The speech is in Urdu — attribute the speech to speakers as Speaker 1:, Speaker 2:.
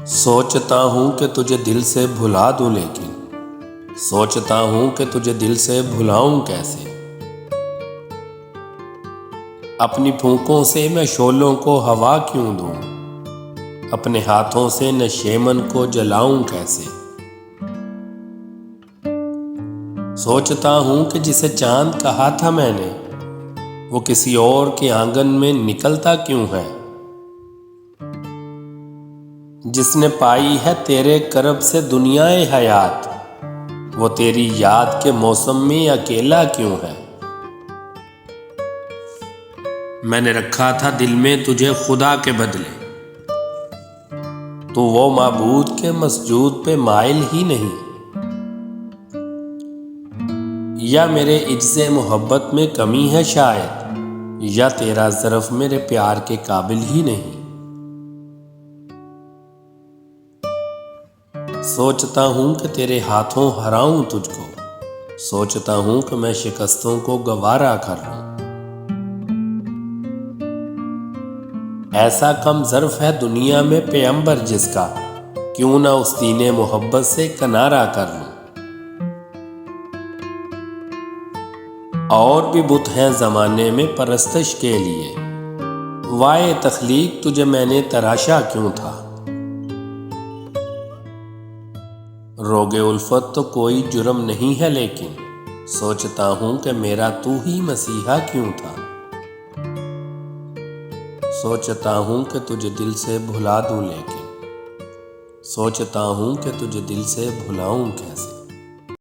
Speaker 1: سوچتا ہوں کہ تجھے دل سے بھلا دوں، لیکن سوچتا ہوں کہ تجھے دل سے بھلاؤں کیسے۔ اپنی پھونکوں سے میں شعلوں کو ہوا کیوں دوں، اپنے ہاتھوں سے نشیمن کو جلاؤں کیسے۔ سوچتا ہوں کہ جسے چاند کہا تھا میں نے، وہ کسی اور کے آنگن میں نکلتا کیوں ہے۔ جس نے پائی ہے تیرے کرب سے دنیائے حیات، وہ تیری یاد کے موسم میں اکیلا کیوں ہے۔ میں نے رکھا تھا دل میں تجھے خدا کے بدلے، تو وہ معبود کے مسجود پہ مائل ہی نہیں۔ یا میرے عجز محبت میں کمی ہے شاید، یا تیرا ظرف میرے پیار کے قابل ہی نہیں۔ سوچتا ہوں کہ تیرے ہاتھوں ہراؤں تجھ کو، سوچتا ہوں کہ میں شکستوں کو گوارا کر لوں۔ ایسا کم ظرف ہے دنیا میں پیغمبر جس کا، کیوں نہ اس دین محبت سے کنارہ کر لوں۔ اور بھی بت ہیں زمانے میں پرستش کے لیے، وائے تخلیق تجھے میں نے تراشا کیوں تھا۔ روگ الفت تو کوئی جرم نہیں ہے، لیکن سوچتا ہوں کہ میرا تو ہی مسیحا کیوں تھا۔ سوچتا ہوں کہ تجھے دل سے بھلا دوں، لیکن سوچتا ہوں کہ تجھے دل سے بھلاؤں کیسے۔